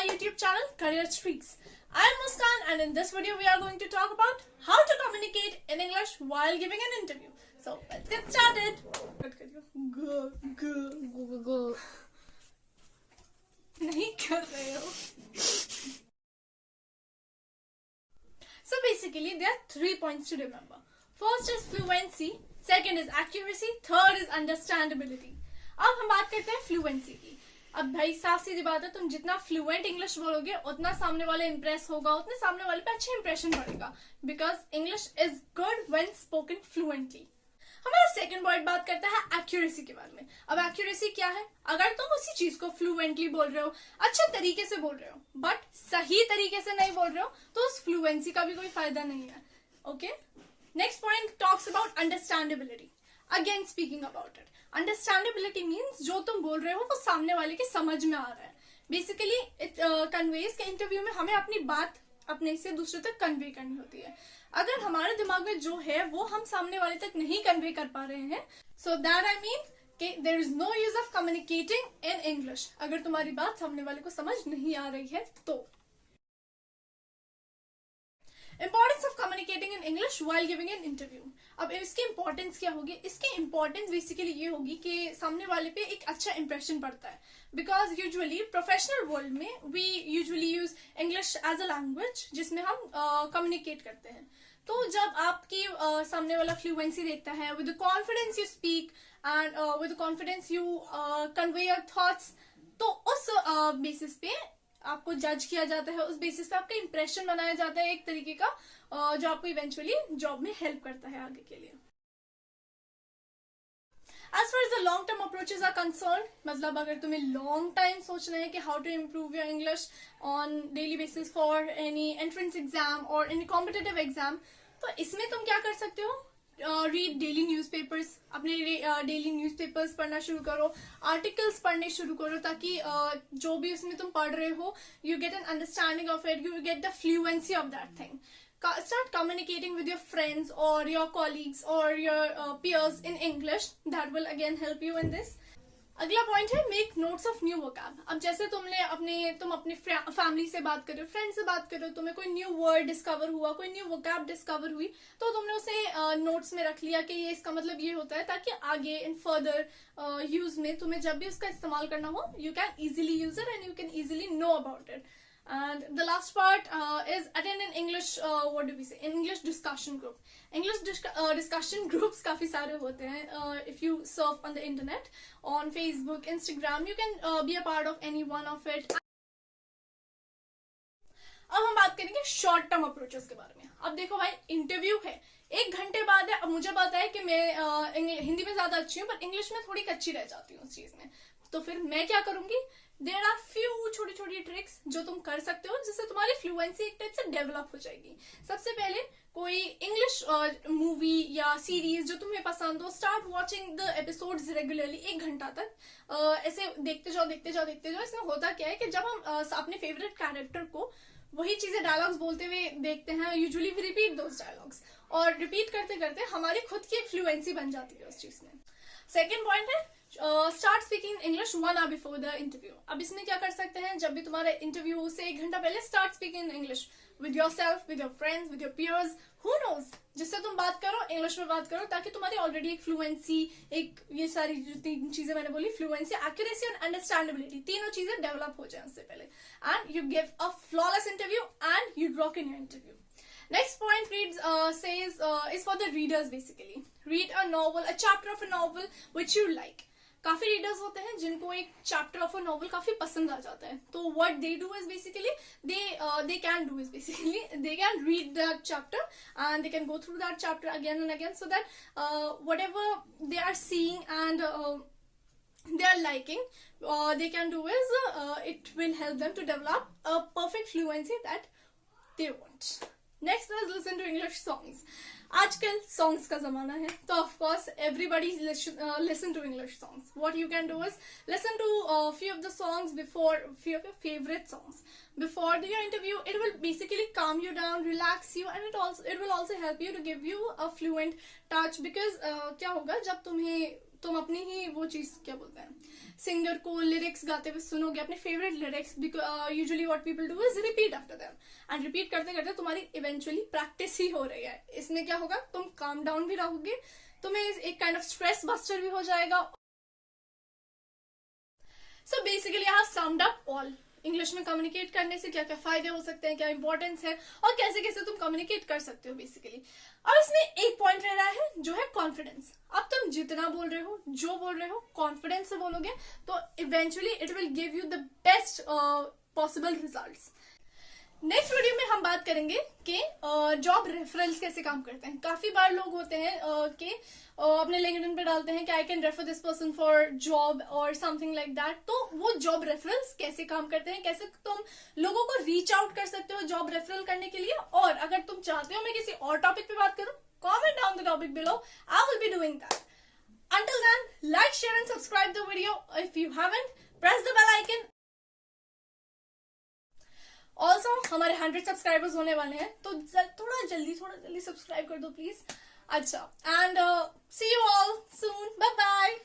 my YouTube channel Career Streaks. I am Muskan and in this video we are going to talk about how to communicate in English while giving an interview. So let's get started. Go. नहीं कर रहे हो. So basically there are 3 points to remember. First is fluency, second is accuracy, third is understandability. अब हम बात करते हैं fluency की. अब भाई साफ सीधी बात है, तुम जितना फ्लुएंट इंग्लिश बोलोगे उतना सामने वाला इंप्रेस होगा, उतने सामने वाले पे अच्छा इंप्रेशन पड़ेगा. Because English is good when spoken fluently. हमारा सेकंड पॉइंट बात करता है एक्यूरेसी के बारे में. अब एक्यूरेसी क्या है? अगर तुम उसी चीज को फ्लुएंटली बोल रहे हो, अच्छे तरीके से बोल रहे हो, बट सही तरीके से नहीं बोल रहे हो, तो उस फ्लुएंसी का भी कोई फायदा नहीं है. Okay. Next point talks about understandability. Again speaking about it. Understandability means जो तुम बोल रहे हो वो सामने वाले के समझ में आ रहा है. बेसिकली इट कन्वेज के इंटरव्यू में हमें अपनी बात अपने से दूसरे तक कन्वे करनी होती है. अगर हमारे दिमाग में जो है वो हम सामने वाले तक नहीं कन्वे कर पा रहे हैं, so that I mean there is no use of communicating in English. अगर तुम्हारी बात सामने वाले को समझ नहीं आ रही है तो. Importance of communicating in English while giving an interview. अब इसकी इंपॉर्टेंस क्या होगी? इसकी इंपॉर्टेंस बेसिकली ये होगी कि सामने वाले पे एक अच्छा इंप्रेशन पड़ता है. बिकॉज यूजुअली प्रोफेशनल वर्ल्ड में we usually use English as a language जिसमें हम कम्युनिकेट करते हैं. तो जब आपकी सामने वाला फ्लुएंसी देखता है, with confidence you speak and with confidence you convey your thoughts, तो उस बेसिस पे आपको जज किया जाता है, उस बेसिस पे आपका इंप्रेशन बनाया जाता है एक तरीके का, जो आपको इवेंचुअली जॉब में हेल्प करता है आगे के लिए. As far as the long term approaches are concerned, मतलब अगर तुम्हें लॉन्ग टाइम सोचना है कि how to improve your English on daily basis for any entrance exam और एनी कॉम्पिटिटिव एग्जाम, तो इसमें तुम क्या कर सकते हो? Read daily newspapers. अपने डेली न्यूज़पेपर्स पढ़ना शुरू करो, आर्टिकल्स पढ़ने शुरू करो, ताकि जो भी उसमें तुम पढ़ रहे हो you get an understanding of it, you get the fluency of that thing. Start communicating with your friends or your colleagues or your peers in English. That will again help you in this. अगला point है make notes of new vocab. अब जैसे तुम अपने family से बात कर रहे हो, फ्रेंड से बात कर रहे हो, तुम्हें कोई न्यू वर्ड डिस्कवर हुआ, कोई न्यू वोकैब डिस्कवर हुई, तो तुमने उसे नोट्स में रख लिया कि ये इसका मतलब ये होता है, ताकि आगे इन फर्दर यूज में तुम्हें जब भी उसका इस्तेमाल करना हो you can easily use it and you can easily know about it. And the last part is attend an English, what do we say? English discussion group. English discussion groups काफी सारे होते हैं. If you surf on the internet, on Facebook, Instagram, you can be a part of any one of it. अब हम बात करेंगे short term approaches के बारे में. अब देखो भाई, इंटरव्यू है, 1 घंटे बाद है. अब मुझे पता है कि मैं हिंदी में ज्यादा अच्छी हूँ, पर इंग्लिश में थोड़ी कच्ची रह जाती हूँ उस चीज में. तो फिर मैं क्या करूंगी? देयर आर फ्यू छोटी छोटी ट्रिक्स जो तुम कर सकते हो जिससे तुम्हारी फ्लुएंसी एक टाइप से डेवलप हो जाएगी. सबसे पहले कोई इंग्लिश मूवी या सीरीज जो तुम्हें पसंद हो, start watching the episodes regularly. 1 घंटा तक ऐसे देखते जाओ. इसमें होता क्या है कि जब हम अपने फेवरेट कैरेक्टर को वही चीजें डायलॉग्स बोलते हुए देखते हैं, usually we repeat those dialogues, और रिपीट करते करते हमारी खुद की एक फ्लुएंसी बन जाती है उस चीज में. सेकेंड पॉइंट है start speaking English 1 hour before the interview. अब इसमें क्या कर सकते हैं? जब भी तुम्हारा इंटरव्यू से 1 घंटा पहले start speaking English with your self, with your friends, with your peers, who knows, जिससे तुम बात करो इंग्लिश में बात करो, ताकि तुम्हारी ऑलरेडी एक फ्लुएंसी, एक ये सारी जो 3 चीजें मैंने बोली, फ्लुएंसी, एक्यूरेसी और अंडरस्टैंडेबिलिटी, तीनों चीजें डेवलप हो जाए उससे पहले, and you give a flawless interview and you rock in your interview. Next point is for the readers basically. Read a novel, a chapter of a novel which you like. काफी readers होते हैं जिनको एक chapter of a novel काफी पसंद आ जाता है. तो what they do is basically they can do is basically they can read that chapter and they can go through that chapter again and again, so that whatever they are seeing and they are liking, they can do is it will help them to develop a perfect fluency that they want. Next is listen to English songs. आजकल songs का जमाना है, तो of course everybody listen to English songs. What you can do is listen to few of the songs before, few of your favorite songs before your interview. It will basically calm you down, relax you, and it will also help you to give you a fluent touch. Because क्या होगा जब तुम्हें तुम अपनी ही वो चीज क्या बोलते हैं, सिंगर को लिरिक्स गाते हुए सुनोगे, अपने favourite lyrics, usually what people do is repeat after them, and repeat करते करते तुम्हारी इवेंचुअली प्रैक्टिस ही हो रही है। इसमें क्या होगा, तुम काम डाउन भी रहोगे, तुम्हें एक काइंड ऑफ स्ट्रेस बस्टर भी हो जाएगा। So basically I have summed up all. English में कम्युनिकेट करने से क्या क्या फायदे हो सकते हैं, क्या इंपॉर्टेंस है, और कैसे कैसे तुम कम्युनिकेट कर सकते हो बेसिकली। अब इसमें एक पॉइंट रह रहा है जो है कॉन्फिडेंस। अब तुम जितना बोल रहे हो, जो बोल रहे हो, कॉन्फिडेंस से बोलोगे तो eventually it will give you the best possible results. Next video में हम बात करेंगे कि जॉब रेफरल्स कैसे काम करते हैं। काफी बार लोग होते हैं कि अपने लिंक्डइन पे डालते हैं कि I can refer this person for job और समथिंग लाइक दैट। तो वो जॉब रेफरल्स कैसे काम करते हैं, कैसे तुम लोगों को रीच आउट कर सकते हो जॉब रेफरल करने के लिए। और अगर तुम चाहते हो मैं किसी और टॉपिक पे बात करूं, comment down the topic below, I will be doing that. Until then, like, share and subscribe the video. If you haven't, press the bell icon. Also हमारे 100 सब्सक्राइबर्स होने वाले हैं, तो थोड़ा जल्दी सब्सक्राइब कर दो प्लीज। अच्छा, and see you all soon, bye bye.